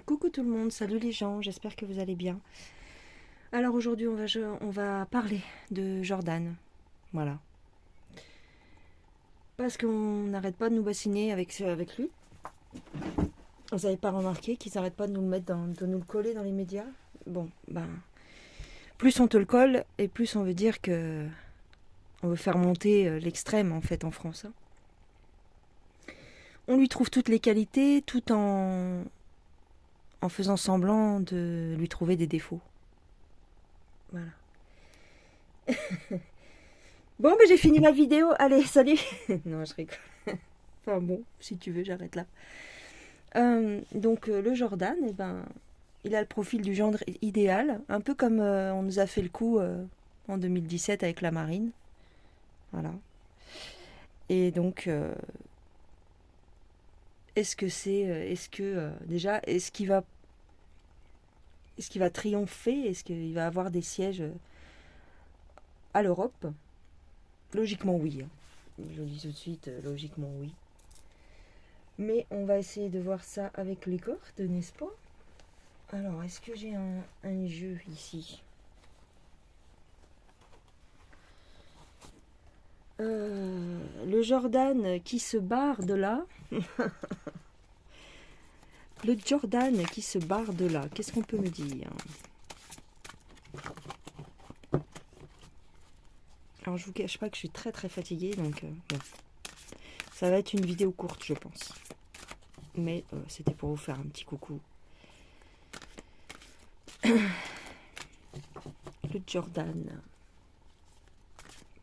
Coucou tout le monde, salut les gens, j'espère que vous allez bien. Alors aujourd'hui on va parler de Jordan, voilà. Parce qu'on n'arrête pas de nous bassiner avec lui. Vous n'avez pas remarqué qu'ils n'arrêtent pas de nous le mettre de nous le coller dans les médias. Bon, ben, plus on te le colle et plus on veut dire que on veut faire monter l'extrême en fait en France, hein. On lui trouve toutes les qualités tout en faisant semblant de lui trouver des défauts. Voilà. Bon, ben j'ai fini ma vidéo. Allez, salut. Non, je rigole. Enfin bon, si tu veux, j'arrête là. Le Jordan, eh ben, il a le profil du gendre idéal, un peu comme on nous a fait le coup en 2017 avec la marine. Voilà. Et donc, déjà, est-ce qu'il va triompher? Est-ce qu'il va avoir des sièges à l'Europe? Logiquement oui, hein. Je le dis tout de suite, logiquement oui. Mais on va essayer de voir ça avec les cordes, n'est-ce pas? Alors, est-ce que j'ai un jeu ici? Le Jordan qui se barre de là. Le Jordan qui se barre de là. Qu'est-ce qu'on peut me dire? Alors, je vous cache pas que je suis très très fatiguée, donc bon. Ça va être une vidéo courte, je pense. Mais c'était pour vous faire un petit coucou. Le Jordan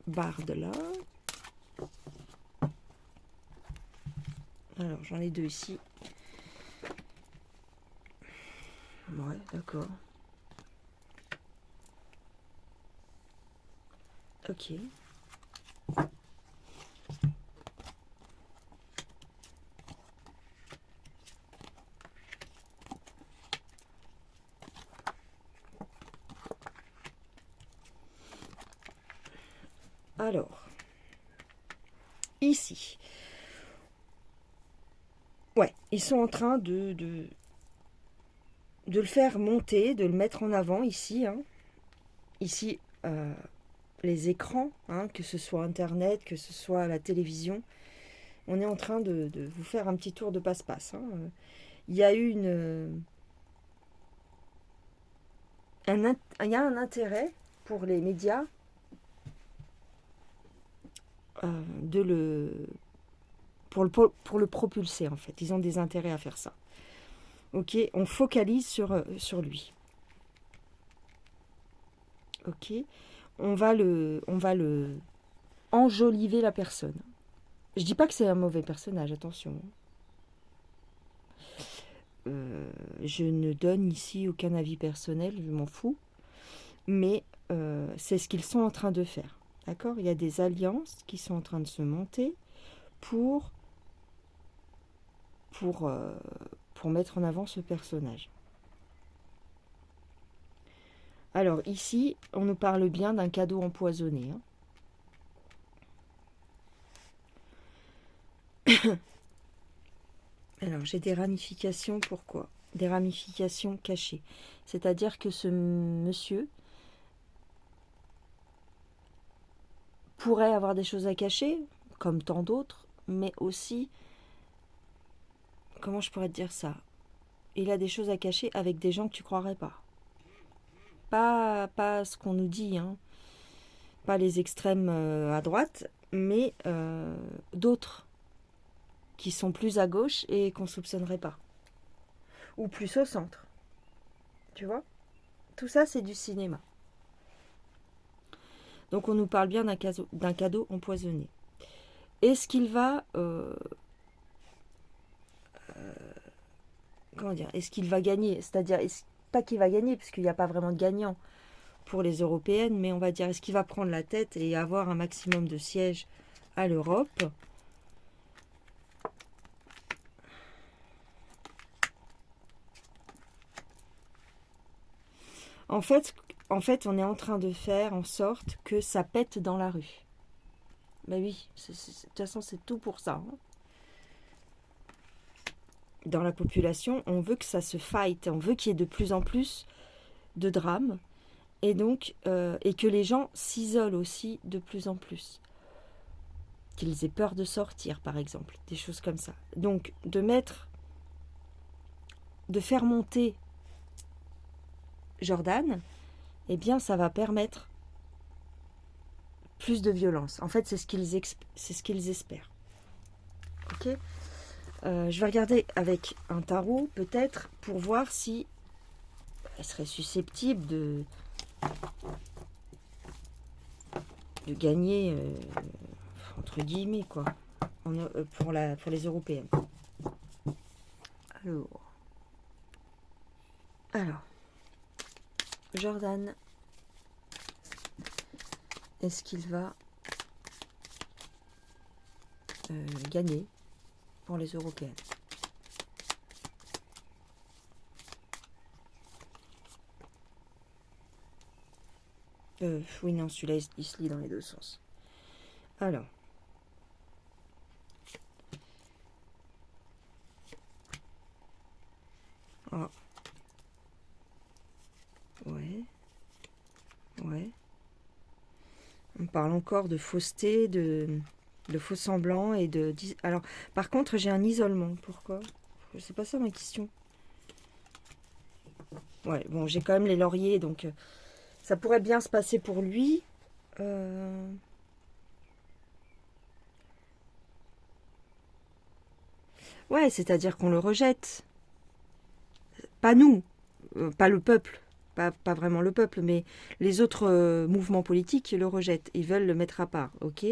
barre de là. Alors, j'en ai deux ici. Ouais, d'accord. Ok. Alors, ici. Ouais, ils sont en train de le faire monter, de le mettre en avant ici, hein. Ici, les écrans, hein, que ce soit Internet, que ce soit la télévision. On est en train de vous faire un petit tour de passe-passe, hein. Il y a eu il y a un intérêt pour les médias de pour le propulser en fait. Ils ont des intérêts à faire ça. Ok, on focalise sur lui. Ok, on va le enjoliver la personne. Je dis pas que c'est un mauvais personnage, attention. Je ne donne ici aucun avis personnel, je m'en fous. Mais c'est ce qu'ils sont en train de faire. D'accord? Il y a des alliances qui sont en train de se monter pour, pour, euh, pour mettre en avant ce personnage. Alors ici, on nous parle bien d'un cadeau empoisonné, hein. Alors j'ai des ramifications, pourquoi? Des ramifications cachées. C'est-à-dire que ce monsieur pourrait avoir des choses à cacher, comme tant d'autres, mais aussi, comment je pourrais te dire ça? Il a des choses à cacher avec des gens que tu croirais pas. Pas ce qu'on nous dit, hein. Pas les extrêmes à droite, mais d'autres qui sont plus à gauche et qu'on soupçonnerait pas. Ou plus au centre. Tu vois? Tout ça, c'est du cinéma. Donc on nous parle bien d'un cadeau empoisonné. Est-ce qu'il va... comment dire? Est-ce qu'il va gagner? C'est-à-dire, pas qu'il va gagner, puisqu'il n'y a pas vraiment de gagnant pour les européennes, mais on va dire, est-ce qu'il va prendre la tête et avoir un maximum de sièges à l'Europe? En fait, on est en train de faire en sorte que ça pète dans la rue. Ben oui, de toute façon, c'est tout pour ça, hein. dans la population, on veut que ça se fight, on veut qu'il y ait de plus en plus de drames, et donc et que les gens s'isolent aussi de plus en plus. Qu'ils aient peur de sortir, par exemple, des choses comme ça. Donc, de faire monter Jordan, eh bien, ça va permettre plus de violence. En fait, c'est ce qu'ils espèrent. Ok. Je vais regarder avec un tarot, peut-être, pour voir si elle serait susceptible de gagner, entre guillemets, quoi, pour les européennes. Alors, Jordan, est-ce qu'il va gagner pour les européennes? Oui, non, celui-là, il se lit dans les deux sens. Alors. Ah. Ouais. Ouais. On parle encore de fausseté, de faux semblants et de... Alors, par contre, j'ai un isolement. Pourquoi? C'est pas ça ma question. Ouais, bon, j'ai quand même les lauriers, donc ça pourrait bien se passer pour lui. Ouais, c'est-à-dire qu'on le rejette. Pas nous, pas le peuple, pas vraiment le peuple, mais les autres mouvements politiques le rejettent. Ils veulent le mettre à part, ok?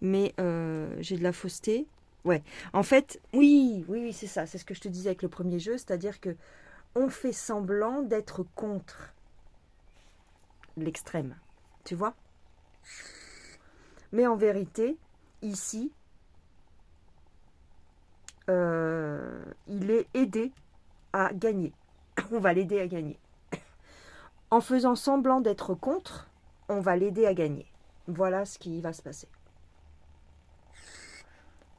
Mais j'ai de la fausseté. Ouais, en fait, oui, c'est ça. C'est ce que je te disais avec le premier jeu, c'est-à-dire que on fait semblant d'être contre l'extrême, tu vois? Mais en vérité, ici, il est aidé à gagner. On va l'aider à gagner. En faisant semblant d'être contre, on va l'aider à gagner. Voilà ce qui va se passer.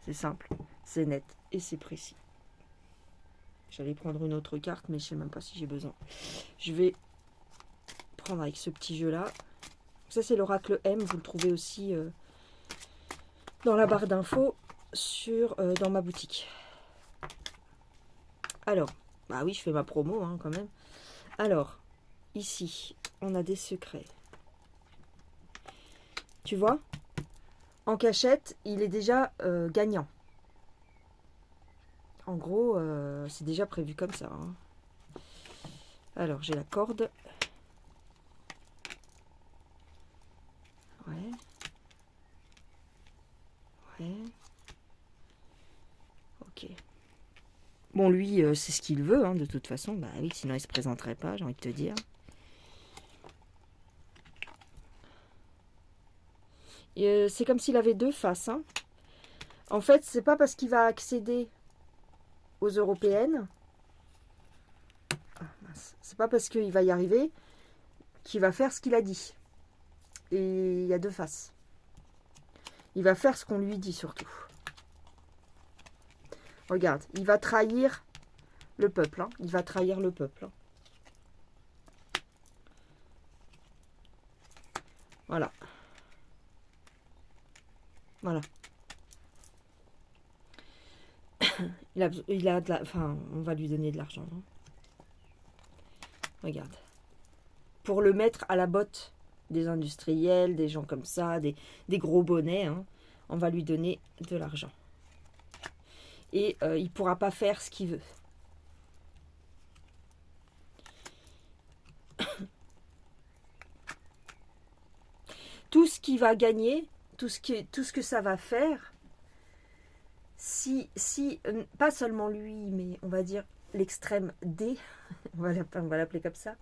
C'est simple, c'est net et c'est précis. J'allais prendre une autre carte, mais je ne sais même pas si j'ai besoin. Je vais prendre avec ce petit jeu-là. Ça, c'est l'oracle M. Vous le trouvez aussi dans la barre d'infos dans ma boutique. Alors, bah oui, je fais ma promo hein, quand même. Alors, ici, on a des secrets. Tu vois? En cachette, il est déjà gagnant. En gros, c'est déjà prévu comme ça. Hein. Alors, j'ai la corde. Ouais. Ouais. Ok. Bon, lui, c'est ce qu'il veut, hein, de toute façon. Bah oui, sinon il se présenterait pas, j'ai envie de te dire. C'est comme s'il avait deux faces. Hein. En fait, c'est pas parce qu'il va accéder aux européennes. Ah, mince. C'est pas parce qu'il va y arriver qu'il va faire ce qu'il a dit. Et il y a deux faces. Il va faire ce qu'on lui dit surtout. Regarde, il va trahir le peuple. Hein. Il va trahir le peuple. Hein. Voilà. Voilà. Il a de la... Enfin, on va lui donner de l'argent. Hein. Regarde. Pour le mettre à la botte des industriels, des gens comme ça, des gros bonnets, hein, on va lui donner de l'argent. Et il ne pourra pas faire ce qu'il veut. Tout ce qu'il va gagner, tout ce que ça va faire, si pas seulement lui, mais on va dire l'extrême D, on va l'appeler comme ça,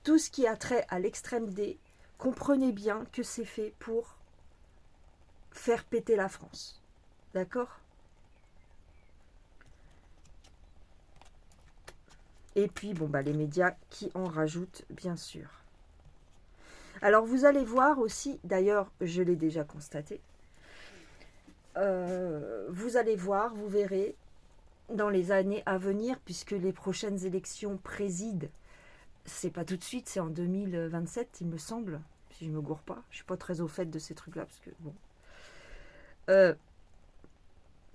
tout ce qui a trait à l'extrême D, comprenez bien que c'est fait pour faire péter la France. D'accord? Et puis, bon, bah, les médias qui en rajoutent, bien sûr. Alors, vous allez voir aussi, d'ailleurs, je l'ai déjà constaté, vous allez voir, vous verrez dans les années à venir, puisque les prochaines élections président, c'est pas tout de suite, c'est en 2027, il me semble, si je me gourre pas. Je suis pas très au fait de ces trucs-là, parce que bon.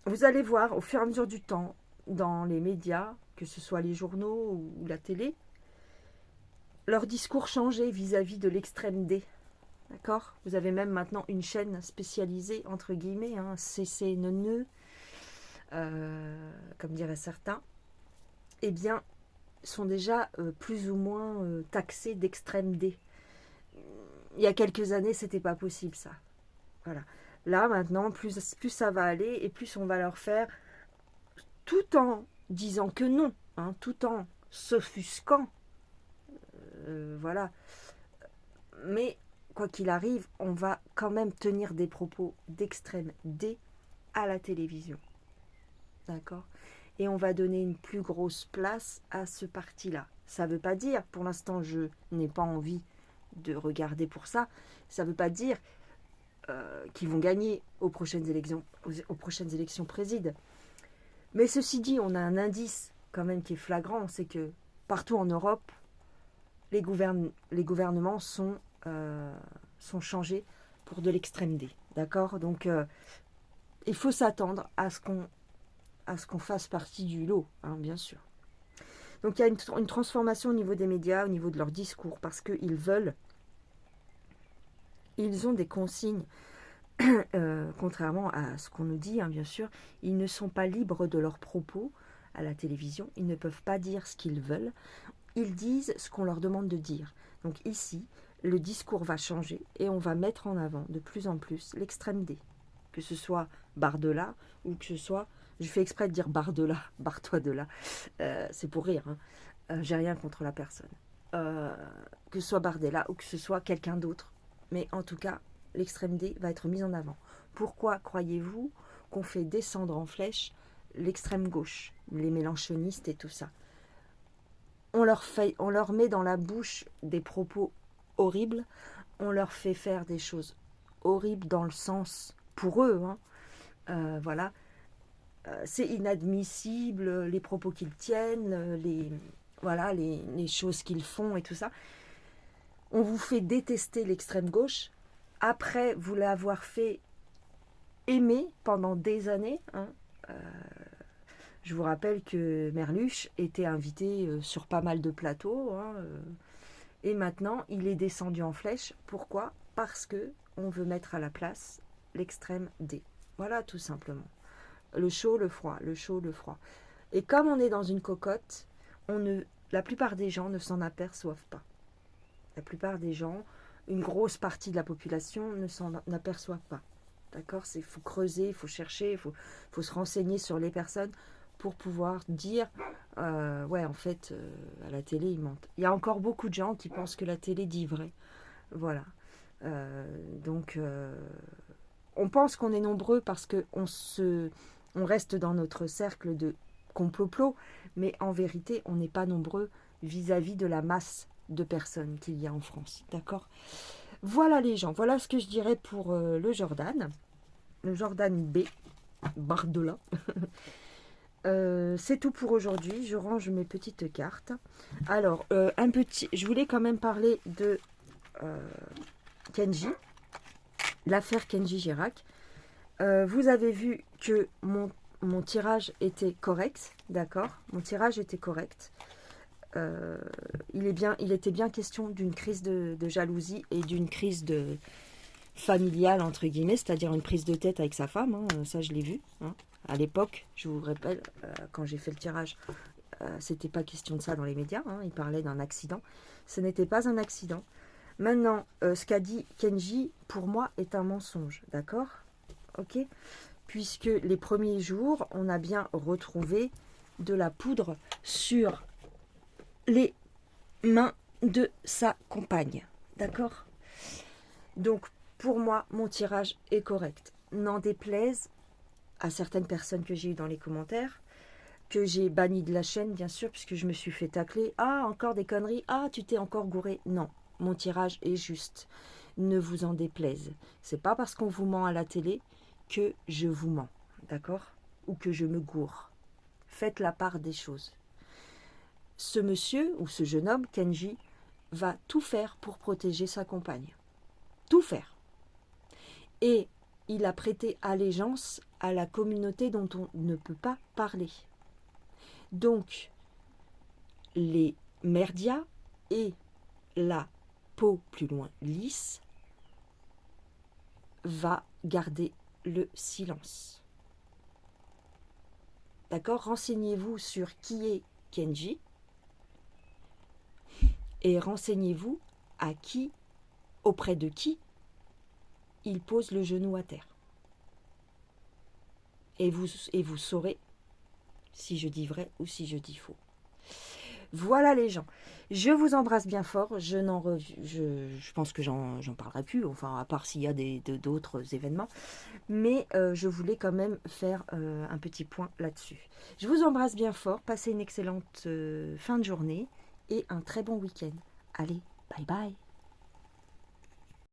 Vous allez voir au fur et à mesure du temps, dans les médias, que ce soit les journaux ou la télé, leur discours changer vis-à-vis de l'extrême D. D'accord? Vous avez même maintenant une chaîne spécialisée, entre guillemets, hein, CCNE, comme diraient certains, eh bien, sont déjà plus ou moins taxés d'extrême D. Il y a quelques années, c'était pas possible, ça. Voilà. Là, maintenant, plus ça va aller et plus on va leur faire, tout en disant que non, hein, tout en s'offusquant. Voilà. Mais, quoi qu'il arrive, on va quand même tenir des propos d'extrême D à la télévision. D'accord? Et on va donner une plus grosse place à ce parti-là. Ça ne veut pas dire, pour l'instant, je n'ai pas envie de regarder pour ça, ça ne veut pas dire qu'ils vont gagner aux prochaines élections présides. Mais ceci dit, on a un indice quand même qui est flagrant, c'est que partout en Europe, les gouvernements sont changés pour de l'extrême D. D'accord? Donc, il faut s'attendre à ce qu'on fasse partie du lot, hein, bien sûr. Donc, il y a une transformation au niveau des médias, au niveau de leur discours, parce qu'ils ils ont des consignes, contrairement à ce qu'on nous dit, hein, bien sûr, ils ne sont pas libres de leurs propos à la télévision, ils ne peuvent pas dire ce qu'ils veulent, ils disent ce qu'on leur demande de dire. Donc ici, le discours va changer et on va mettre en avant de plus en plus l'extrême D, que ce soit Bardella ou que ce soit, je fais exprès de dire Bardella, barre-toi de là, c'est pour rire, hein. J'ai rien contre la personne, que ce soit Bardella ou que ce soit quelqu'un d'autre, mais en tout cas, l'extrême D va être mise en avant. Pourquoi croyez-vous qu'on fait descendre en flèche l'extrême gauche, les mélanchonistes et tout ça? On leur met dans la bouche des propos horribles, on leur fait faire des choses horribles dans le sens, pour eux, hein, voilà, c'est inadmissible, les propos qu'ils tiennent, les choses qu'ils font et tout ça. On vous fait détester l'extrême gauche, après vous l'avoir fait aimer pendant des années, hein, je vous rappelle que Merluche était invité sur pas mal de plateaux, hein, et maintenant il est descendu en flèche. Pourquoi? Parce que on veut mettre à la place l'extrême D. Voilà, tout simplement. Le chaud, le froid, le chaud, le froid. Et comme on est dans une cocotte, la plupart des gens ne s'en aperçoivent pas. La plupart des gens, une grosse partie de la population ne s'en aperçoivent pas. D'accord? Il faut creuser, il faut chercher, il faut se renseigner sur les personnes pour pouvoir dire ouais, en fait, à la télé, ils mentent. Il y a encore beaucoup de gens qui pensent que la télé dit vrai. Voilà. Donc, on pense qu'on est nombreux parce qu'on reste dans notre cercle de complot, mais en vérité, on n'est pas nombreux vis-à-vis de la masse de personnes qu'il y a en France. D'accord? Voilà les gens. Voilà ce que je dirais pour le Jordan. Le Jordan B. Bardella. C'est tout pour aujourd'hui. Je range mes petites cartes. Alors, je voulais quand même parler de Kenji, l'affaire Kenji Girac. Vous avez vu que mon tirage était correct, d'accord? Mon tirage était correct. Il était bien question d'une crise de jalousie et d'une crise familiale, entre guillemets, c'est-à-dire une prise de tête avec sa femme, hein, ça je l'ai vu, hein. À l'époque, je vous rappelle, quand j'ai fait le tirage, c'était pas question de ça dans les médias, hein, il parlait d'un accident. Ce n'était pas un accident. Maintenant, ce qu'a dit Kenji, pour moi, est un mensonge, d'accord? Ok? Puisque les premiers jours, on a bien retrouvé de la poudre sur les mains de sa compagne, d'accord? Donc, pour moi, mon tirage est correct. N'en déplaise à certaines personnes que j'ai eues dans les commentaires, que j'ai banni de la chaîne, bien sûr, puisque je me suis fait tacler. Ah, encore des conneries. Ah, tu t'es encore gouré. Non, mon tirage est juste. Ne vous en déplaise. C'est pas parce qu'on vous ment à la télé que je vous mens, d'accord? Ou que je me gourre. faites la part des choses. Ce monsieur ou ce jeune homme, Kenji, va tout faire pour protéger sa compagne. Tout faire. Et il a prêté allégeance à la communauté dont on ne peut pas parler. Donc, les merdias et la peau plus loin lisse va garder le silence. D'accord? Renseignez-vous sur qui est Kenji et renseignez-vous auprès de qui il pose le genou à terre. Et vous saurez si je dis vrai ou si je dis faux. Voilà les gens. Je vous embrasse bien fort. Je pense que j'en parlerai plus, enfin à part s'il y a d'autres événements. Mais je voulais quand même faire un petit point là-dessus. Je vous embrasse bien fort. Passez une excellente fin de journée et un très bon week-end. Allez, bye bye.